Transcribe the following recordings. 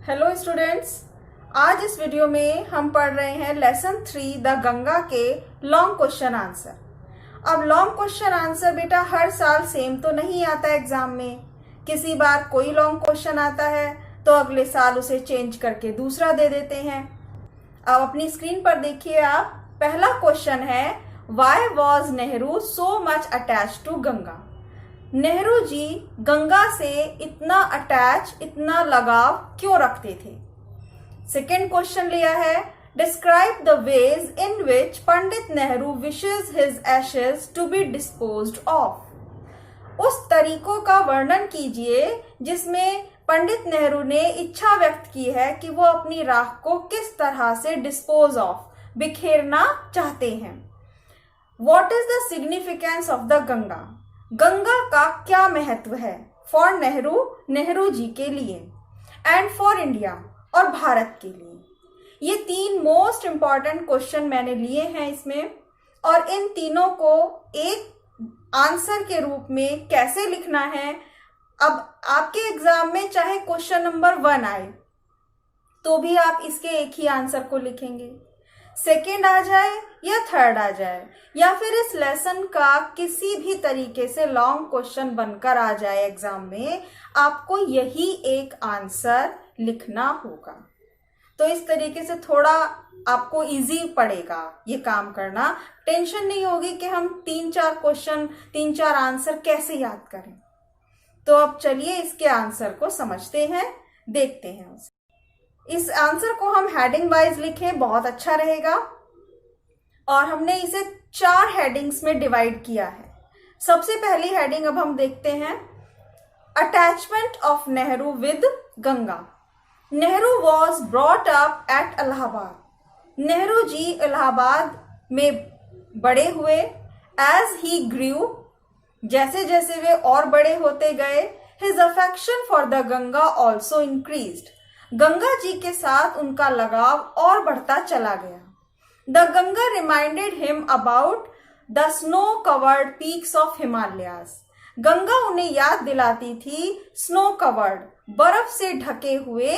Hello students, आज इस video में हम पढ़ रहे हैं लेसन 3 द गंगा के लॉन्ग क्वेश्चन आंसर। अब लॉन्ग क्वेश्चन आंसर बेटा हर साल सेम तो नहीं आता एग्जाम में। किसी बार कोई लॉन्ग क्वेश्चन आता है तो अगले साल उसे चेंज करके दूसरा दे देते हैं। अब अपनी स्क्रीन पर देखिए आप, पहला क्वेश्चन है why was Nehru so much attach to Ganga. Nehru ji Ganga से इतना अटैच, इतना लगाव क्यों रखते थे। सेकेंड क्वेश्चन लिया है describe the ways in which Pandit Nehru wishes his ashes to be disposed of. उस तरीकों का वर्णन कीजिए जिसमें पंडित नेहरू ने इच्छा व्यक्त की है कि वो अपनी राख को किस तरह से डिस्पोज ऑफ, बिखेरना चाहते हैं। What is the significance of the Ganga. Ganga का क्या महत्व है फॉर नेहरू, नेहरू जी के लिए, एंड फॉर इंडिया, और भारत के लिए। ये तीन मोस्ट इंपॉर्टेंट क्वेश्चन मैंने लिए हैं इसमें, और इन तीनों को एक आंसर के रूप में कैसे लिखना है। अब आपके एग्जाम में चाहे क्वेश्चन नंबर 1 आए तो भी आप इसके एक ही आंसर को लिखेंगे, सेकेंड आ जाए या थर्ड आ जाए, या फिर इस लेसन का किसी भी तरीके से लॉन्ग क्वेश्चन बनकर आ जाए एग्जाम में, आपको यही एक आंसर लिखना होगा। तो इस तरीके से थोड़ा आपको इजी पड़ेगा ये काम करना। टेंशन नहीं होगी कि हम 3-4 क्वेश्चन, 3-4 आंसर कैसे याद करें। तो अब चलिए इसके आंसर को समझते हैं, देखते हैं उसे। इस आंसर को हम हेडिंग वाइज लिखें, बहुत अच्छा रहेगा। और हमने इसे 4 हेडिंग्स में डिवाइड किया है। सबसे पहली हेडिंग अब हम देखते हैं attachment of Nehru with Ganga. Nehru was brought up at Allahabad. Nehru ji Allahabad में बड़े हुए। एज ही ग्रू, जैसे जैसे वे और बड़े होते गए, his affection for the Ganga also increased. Ganga ji के साथ उनका लगाव और बढ़ता चला गया। The Ganga reminded him about the snow covered peaks of Himalayas. Ganga उन्हें याद दिलाती थी स्नो कवर्ड, बर्फ से ढके हुए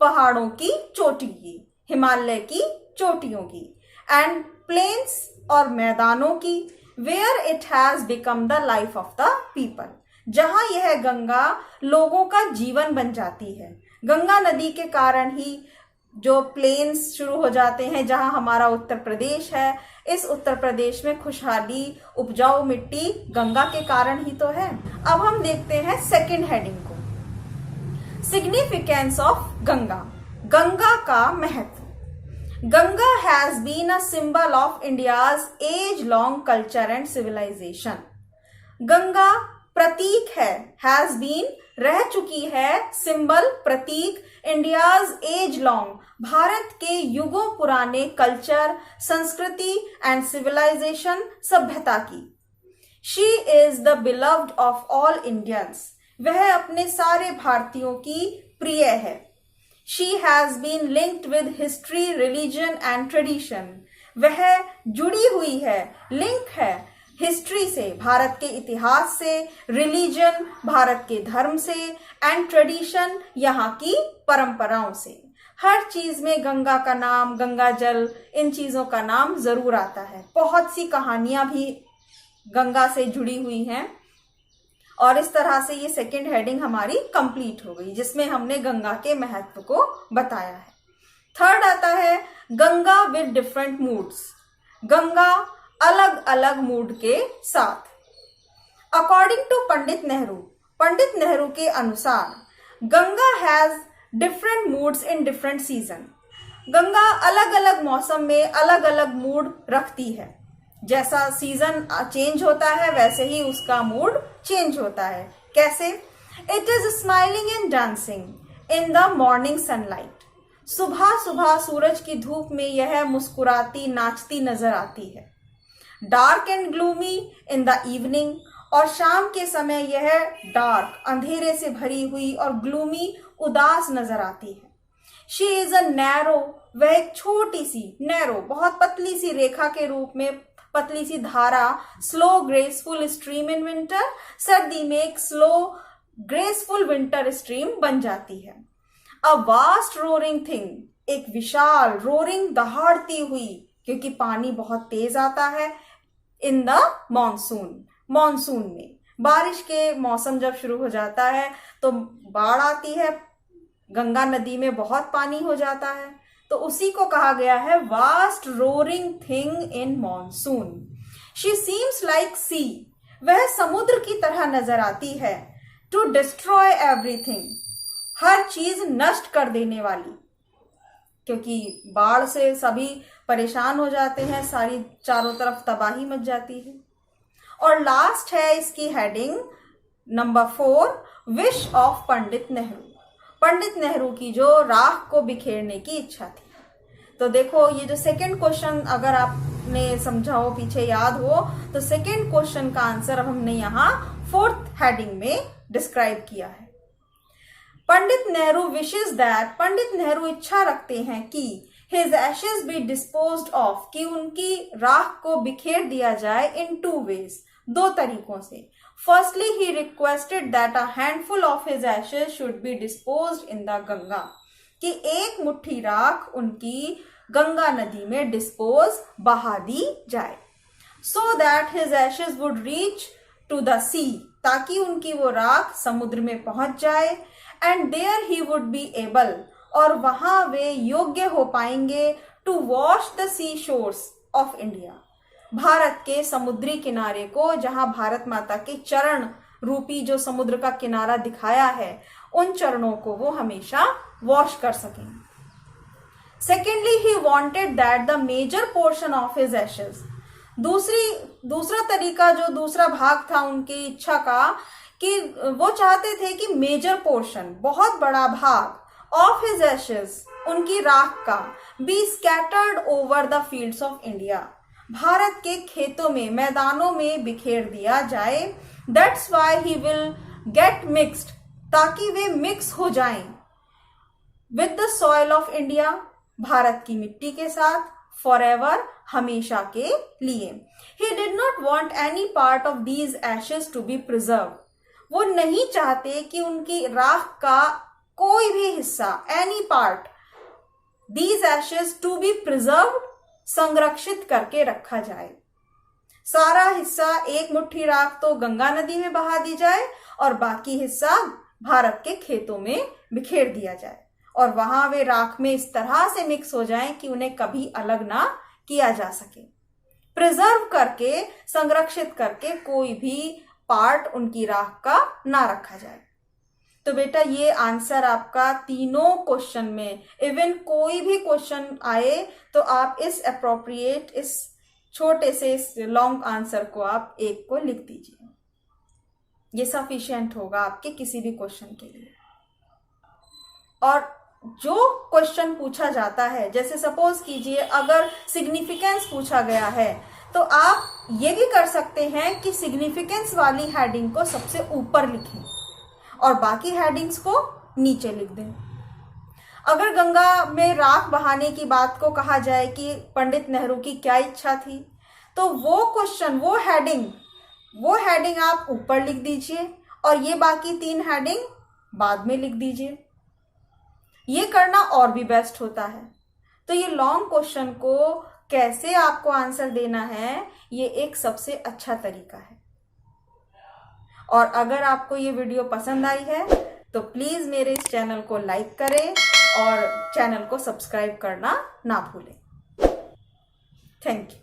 पहाड़ों की चोटी की, हिमालय की चोटियों की, एंड प्लेन्स और मैदानों की, where it has become the life of the people, जहां यह गंगा लोगों का जीवन बन जाती है। गंगा नदी के कारण ही जो प्लेन्स शुरू हो जाते हैं, जहां हमारा उत्तर प्रदेश है, इस उत्तर प्रदेश में खुशहाली, उपजाऊ मिट्टी गंगा के कारण ही तो है। अब हम देखते हैं सेकंड हेडिंग को, सिग्निफिकेंस ऑफ गंगा। गंगा का महत्व। Ganga has been a symbol of India's age long culture and civilisation. Ganga प्रतीक है, हैज बीन रह चुकी है, सिंबल प्रतीक, इंडियाज एज लॉन्ग भारत के युगों पुराने कल्चर, संस्कृति एंड सिविलाइजेशन सभ्यता की। She is the beloved of all Indians, वह अपने सारे भारतीयों की प्रिय है। She has been linked with history, religion and tradition, वह जुड़ी हुई है, लिंक है हिस्ट्री से, भारत के इतिहास से, रिलीजन भारत के धर्म से, एंड ट्रेडिशन यहाँ की परंपराओं से। हर चीज में गंगा का नाम, गंगा जल, इन चीजों का नाम जरूर आता है। बहुत सी कहानियां भी गंगा से जुड़ी हुई हैं। और इस तरह से ये सेकंड हेडिंग हमारी कंप्लीट हो गई, जिसमें हमने गंगा के महत्व को बताया है। थर्ड आता है Ganga with different moods. Ganga अलग अलग मूड के साथ। अकॉर्डिंग टू पंडित नेहरू के अनुसार Ganga has different moods in different season. Ganga अलग अलग मौसम में अलग अलग मूड रखती है। जैसा सीजन चेंज होता है वैसे ही उसका मूड चेंज होता है। कैसे? It is smiling and dancing in the morning sunlight. सुबह सुबह सूरज की धूप में यह मुस्कुराती, नाचती नजर आती है। Dark and gloomy in the evening, और शाम के समय यह डार्क, अंधेरे से भरी हुई और ग्लूमी, उदास नजर आती है। शी इज अ नैरो, वह एक छोटी सी, नैरो बहुत पतली सी रेखा के रूप में, पतली सी धारा, slow graceful stream in winter, सर्दी में एक स्लो ग्रेसफुल विंटर स्ट्रीम बन जाती है। अ वास्ट रोरिंग थिंग, एक विशाल, रोरिंग दहाड़ती हुई, क्योंकि पानी बहुत तेज आता है इन द मॉनसून, मॉनसून में बारिश के मौसम जब शुरू हो जाता है तो बाढ़ आती है, गंगा नदी में बहुत पानी हो जाता है, तो उसी को कहा गया है vast roaring thing in monsoon. She seems like sea, वह समुद्र की तरह नजर आती है। टू डिस्ट्रॉय एवरीथिंग, हर चीज नष्ट कर देने वाली, क्योंकि बाढ़ से सभी परेशान हो जाते हैं, सारी चारों तरफ तबाही मच जाती है। और लास्ट है इसकी heading number 4, wish of Pandit Nehru, Pandit Nehru की जो राख को बिखेरने की इच्छा थी। तो देखो ये जो सेकंड क्वेश्चन अगर आपने समझा हो, पीछे याद हो, तो सेकंड क्वेश्चन का आंसर अब हमने यहाँ 4th हेडिंग में डिस्क्राइब किया है। पंडित नेहरू विशेस दैट, पंडित नेहरू इच्छा रखते हैं कि his ashes be disposed of, कि उनकी राख को बिखेर दिया जाए इन 2 ways, 2 तरीकों से। Firstly he requested that a handful of his Ashes should be disposed in the Ganga, कि एक मुट्ठी राख उनकी गंगा नदी में डिस्पोज, बहा दी जाए। So that his ashes would reach to the sea, ताकि उनकी वो राख समुद्र में पहुंच जाए। And there he would be able, और वहां वे योग्य हो पाएंगे to wash the sea shores of India, Bharat के समुद्री किनारे को, जहां भारत माता के चरण रूपी जो समुद्र का किनारा दिखाया है, उन चरणों को वो हमेशा वॉश कर सकेंगे। Secondly he wanted that the major portion of his ashes, दूसरा तरीका, जो दूसरा भाग था उनकी इच्छा का, कि वो चाहते थे कि मेजर पोर्शन, बहुत बड़ा भाग, ऑफ हिज एशेज, उनकी राख का, be scattered over the fields of India, Bharat के खेतों में, मैदानों में बिखेर दिया जाए। That's why he will get mixed, ताकि वे मिक्स हो जाएं with the soil of India, Bharat की मिट्टी के साथ, फॉरएवर, हमेशा के लिए। He did not want any part of these ashes to be preserved, वो नहीं चाहते कि उनकी राख का कोई भी हिस्सा, any part, these ashes to be preserved, संरक्षित करके रखा जाए। सारा हिस्सा, एक मुट्ठी राख तो गंगा नदी में बहा दी जाए और बाकी हिस्सा भारत के खेतों में बिखेर दिया जाए, और वहां वे राख में इस तरह से मिक्स हो जाएं कि उन्हें कभी अलग ना किया जा सके। प्रिजर्व करके, संरक्षित करके कोई भी पार्ट उनकी राख का ना रखा जाए। तो बेटा ये आंसर आपका तीनों क्वेश्चन में, इवन कोई भी क्वेश्चन आए तो आप इस अप्रोप्रिएट, इस छोटे से इस लॉन्ग आंसर को आप एक को लिख दीजिए, ये सफिशिएंट होगा आपके किसी भी क्वेश्चन के लिए। और जो क्वेश्चन पूछा जाता है, जैसे सपोज कीजिए अगर सिग्निफिकेंस पूछा गया है, तो आप ये भी कर सकते हैं कि सिग्निफिकेंस वाली हेडिंग को सबसे ऊपर लिखें और बाकी हेडिंग्स को नीचे लिख दें। अगर गंगा में राख बहाने की बात को कहा जाए कि पंडित नेहरू की क्या इच्छा थी, तो वो क्वेश्चन, वो हेडिंग आप ऊपर लिख दीजिए और ये बाकी 3 हेडिंग बाद में लिख दीजिए। ये करना और भी बेस्ट होता है। तो ये लॉन्ग क्वेश्चन को कैसे आपको आंसर देना है, ये एक सबसे अच्छा तरीका है। और अगर आपको ये वीडियो पसंद आई है तो प्लीज मेरे इस चैनल को लाइक करें और चैनल को सब्सक्राइब करना ना भूलें। Thank you.